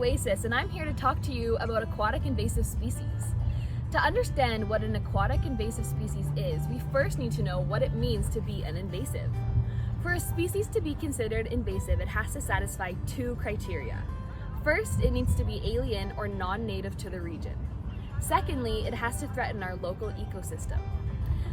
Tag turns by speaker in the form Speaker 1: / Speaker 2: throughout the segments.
Speaker 1: Oasis, and I'm here to talk to you about aquatic invasive species. To understand what an aquatic invasive species is, we first need to know what it means to be an invasive. For a species to be considered invasive, it has to satisfy two criteria. First, it needs to be alien or non-native to the region. Secondly, it has to threaten our local ecosystem.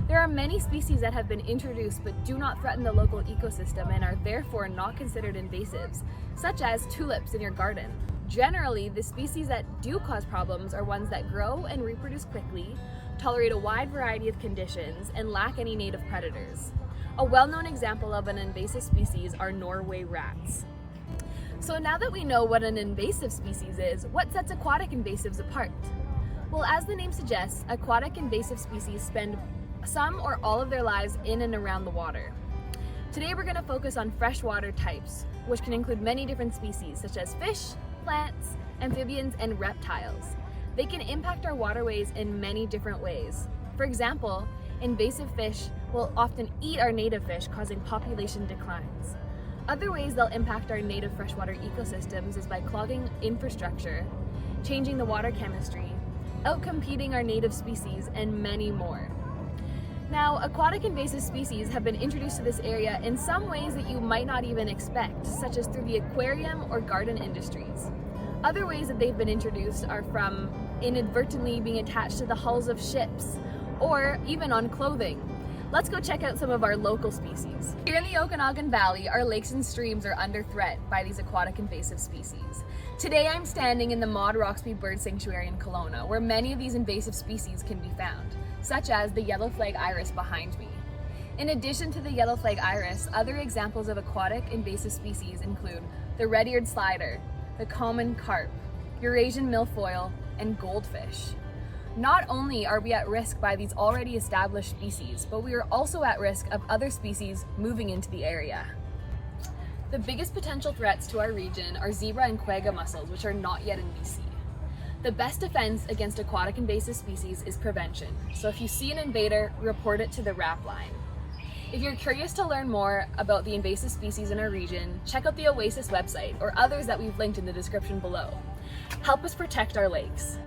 Speaker 1: There are many species that have been introduced but do not threaten the local ecosystem and are therefore not considered invasives, such as tulips in your garden. Generally, the species that do cause problems are ones that grow and reproduce quickly, tolerate a wide variety of conditions, and lack any native predators. A well-known example of an invasive species are Norway rats. So now that we know what an invasive species is, what sets aquatic invasives apart? Well, as the name suggests, aquatic invasive species spend some or all of their lives in and around the water. Today we're going to focus on freshwater types, which can include many different species such as fish, plants, amphibians, and reptiles. They can impact our waterways in many different ways. For example, invasive fish will often eat our native fish, causing population declines. Other ways they'll impact our native freshwater ecosystems is by clogging infrastructure, changing the water chemistry, outcompeting our native species, and many more. Now, aquatic invasive species have been introduced to this area in some ways that you might not even expect, such as through the aquarium or garden industries. Other ways that they've been introduced are from inadvertently being attached to the hulls of ships, or even on clothing. Let's go check out some of our local species. Here in the Okanagan Valley, our lakes and streams are under threat by these aquatic invasive species. Today I'm standing in the Maud Roxby Bird Sanctuary in Kelowna, where many of these invasive species can be found, such as the yellow flag iris behind me. In addition to the yellow flag iris, other examples of aquatic invasive species include the red-eared slider, the common carp, Eurasian milfoil, and goldfish. Not only are we at risk by these already established species, but we are also at risk of other species moving into the area. The biggest potential threats to our region are zebra and quagga mussels, which are not yet in BC. The best defense against aquatic invasive species is prevention. So if you see an invader, report it to the RAP line. If you're curious to learn more about the invasive species in our region, check out the Oasis website or others that we've linked in the description below. Help us protect our lakes.